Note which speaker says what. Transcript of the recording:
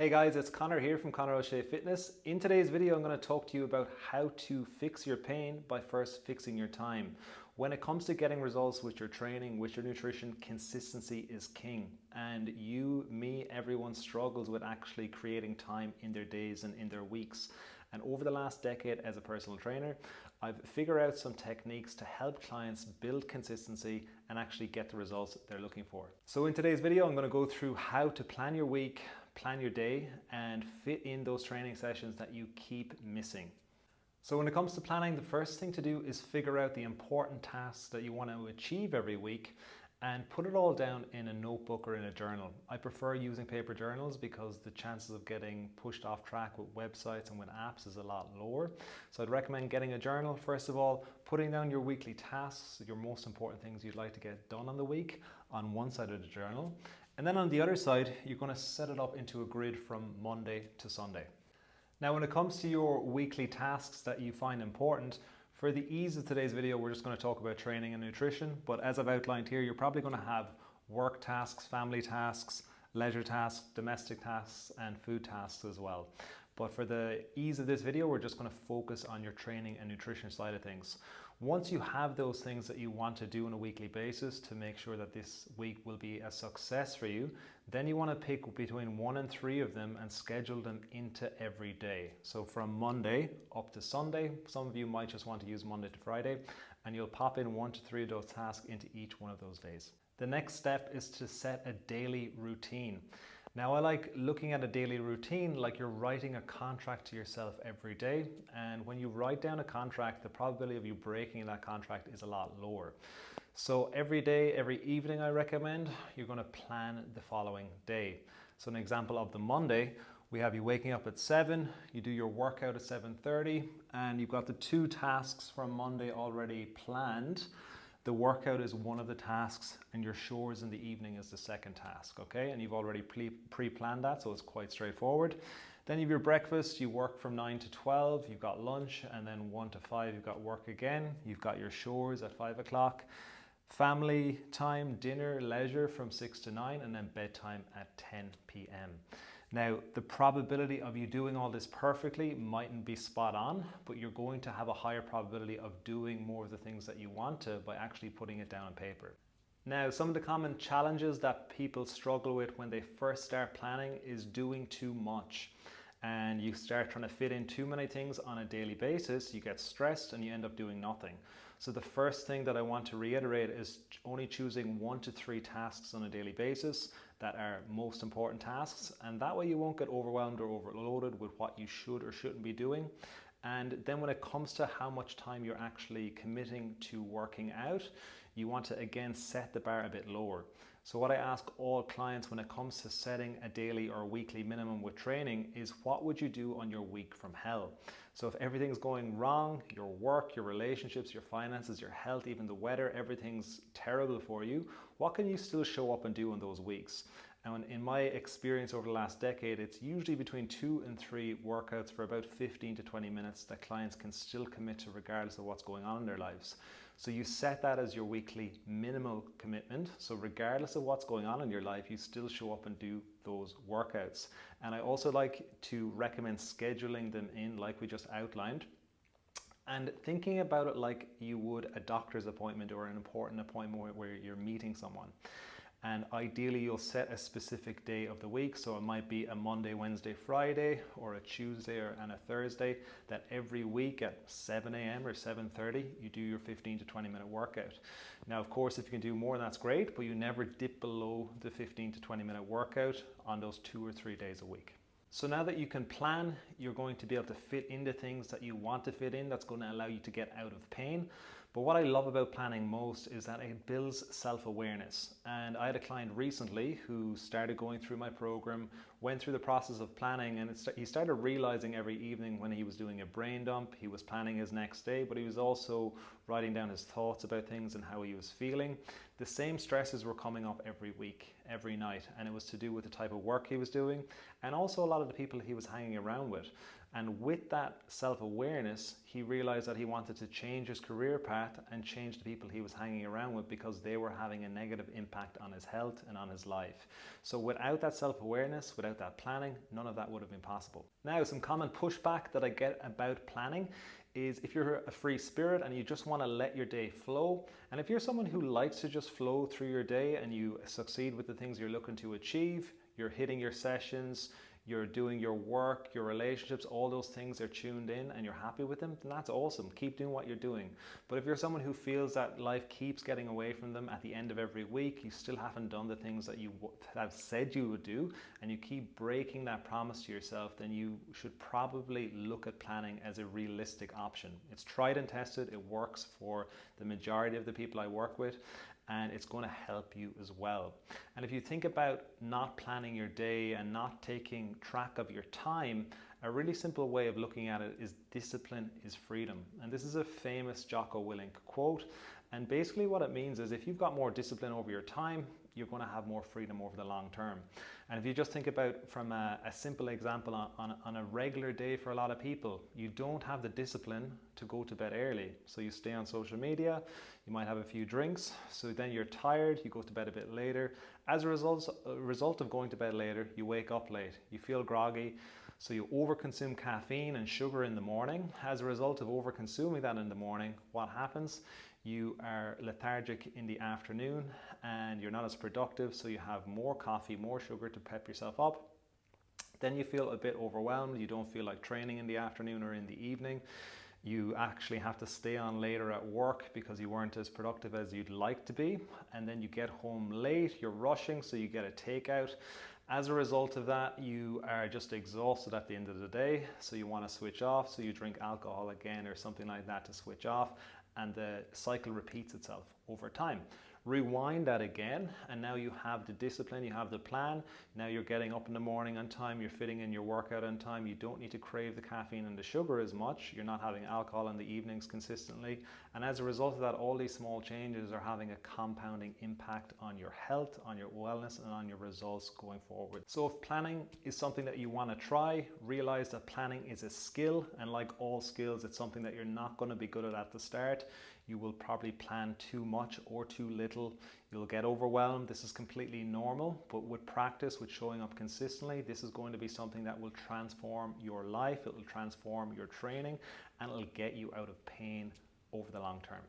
Speaker 1: Hey guys, it's Connor here from Connor O'Shea Fitness. In today's video, I'm going to talk to you about how to fix your pain by first fixing your time. When it comes to getting results with your training, with your nutrition, consistency is king. And you, me, everyone struggles with actually creating time in their days and in their weeks. And over the last decade as a personal trainer, I've figured out some techniques to help clients build consistency and actually get the results they're looking for. So in today's video, I'm going to go through how to plan your week, plan your day, and fit in those training sessions that you keep missing. So when it comes to planning, the first thing to do is figure out the important tasks that you want to achieve every week and put it all down in a notebook or in a journal. I prefer using paper journals because the chances of getting pushed off track with websites and with apps is a lot lower. So I'd recommend getting a journal. First of all, putting down your weekly tasks, your most important things you'd like to get done on the week on one side of the journal. And then on the other side, you're going to set it up into a grid from Monday to Sunday. Now, when it comes to your weekly tasks that you find important, for the ease of today's video, we're just going to talk about training and nutrition. But as I've outlined here, you're probably going to have work tasks, family tasks, leisure tasks, domestic tasks, and food tasks as well. But for the ease of this video, we're just going to focus on your training and nutrition side of things. Once you have those things that you want to do on a weekly basis to make sure that this week will be a success for you, then you want to pick between 1 and 3 of them and schedule them into every day. So from Monday up to Sunday, some of you might just want to use Monday to Friday, and you'll pop in 1 to 3 of those tasks into each one of those days. The next step is to set a daily routine. Now, I like looking at a daily routine like you're writing a contract to yourself every day. And when you write down a contract, the probability of you breaking that contract is a lot lower. So every day, every evening, I recommend you're going to plan the following day. So an example of the Monday, we have you waking up at 7, you do your workout at 7:30, and you've got the 2 tasks from Monday already planned. The workout is one of the tasks and your chores in the evening is the second task, okay? And you've already pre-planned that, so it's quite straightforward. Then you have your breakfast, you work from 9 to 12, you've got lunch, and then 1 to 5, you've got work again. You've got your chores at 5 o'clock. Family time, dinner, leisure from 6 to 9, and then bedtime at 10 p.m. Now, the probability of you doing all this perfectly mightn't be spot on, but you're going to have a higher probability of doing more of the things that you want to by actually putting it down on paper. Now, some of the common challenges that people struggle with when they first start planning is doing too much. And you start trying to fit in too many things on a daily basis, you get stressed and you end up doing nothing. So the first thing that I want to reiterate is only choosing 1 to 3 tasks on a daily basis that are most important tasks. And that way you won't get overwhelmed or overloaded with what you should or shouldn't be doing. And then when it comes to how much time you're actually committing to working out, you want to again set the bar a bit lower. So what I ask all clients when it comes to setting a daily or weekly minimum with training is, what would you do on your week from hell? So if everything's going wrong, your work, your relationships, your finances, your health, even the weather, everything's terrible for you, what can you still show up and do on those weeks? And in my experience over the last decade, it's usually between 2 and 3 workouts for about 15 to 20 minutes that clients can still commit to regardless of what's going on in their lives. So you set that as your weekly minimal commitment. So regardless of what's going on in your life, you still show up and do those workouts. And I also like to recommend scheduling them in like we just outlined, and thinking about it like you would a doctor's appointment or an important appointment where you're meeting someone. And ideally you'll set a specific day of the week. So it might be a Monday, Wednesday, Friday, or a Tuesday and a Thursday, that every week at 7 a.m. or 7:30, you do your 15 to 20 minute workout. Now, of course, if you can do more, that's great, but you never dip below the 15 to 20 minute workout on those 2 or 3 days a week. So now that you can plan, you're going to be able to fit into things that you want to fit in. That's going to allow you to get out of pain. But what I love about planning most is that it builds self-awareness. And I had a client recently who started going through my program, went through the process of planning, and he started realizing every evening when he was doing a brain dump, he was planning his next day, but he was also writing down his thoughts about things and how he was feeling. The same stresses were coming up every week, every night, and it was to do with the type of work he was doing and also a lot of the people he was hanging around with. And with that self-awareness, he realized that he wanted to change his career path and change the people he was hanging around with because they were having a negative impact on his health and on his life. So without that self-awareness, without that planning, none of that would have been possible. Now, some common pushback that I get about planning is if you're a free spirit and you just want to let your day flow, and if you're someone who likes to just flow through your day and you succeed with the things you're looking to achieve, you're hitting your sessions, you're doing your work, your relationships, all those things are tuned in and you're happy with them, then that's awesome. Keep doing what you're doing. But if you're someone who feels that life keeps getting away from them at the end of every week, you still haven't done the things that you have said you would do, and you keep breaking that promise to yourself, then you should probably look at planning as a realistic option. It's tried and tested. It works for the majority of the people I work with, and it's going to help you as well. And if you think about not planning your day and not taking track of your time, a really simple way of looking at it is discipline is freedom. And this is a famous Jocko Willink quote. And basically what it means is if you've got more discipline over your time, you're going to have more freedom over the long term. And if you just think about from a simple example on a regular day for a lot of people, you don't have the discipline to go to bed early. So you stay on social media, you might have a few drinks, so then you're tired, you go to bed a bit later. As a result of going to bed later, you wake up late, you feel groggy, so you overconsume caffeine and sugar in the morning. As a result of overconsuming that in the morning, what happens? You are lethargic in the afternoon and you're not as productive, so you have more coffee, more sugar to pep yourself up. Then you feel a bit overwhelmed, you don't feel like training in the afternoon or in the evening. You actually have to stay on later at work because you weren't as productive as you'd like to be. And then you get home late, you're rushing, so you get a takeout. As a result of that, you are just exhausted at the end of the day, so you want to switch off, so you drink alcohol again or something like that to switch off, and the cycle repeats itself over time. Rewind that again, and now you have the discipline, you have the plan. Now you're getting up in the morning on time, you're fitting in your workout on time, you don't need to crave the caffeine and the sugar as much, you're not having alcohol in the evenings consistently, and as a result of that, all these small changes are having a compounding impact on your health, on your wellness, and on your results going forward. So if planning is something that you want to try, realize that planning is a skill, and like all skills, it's something that you're not going to be good at the start. You will probably plan too much or too little. You'll get overwhelmed. This is completely normal, but with practice, with showing up consistently, this is going to be something that will transform your life. It will transform your training, and it'll get you out of pain over the long term.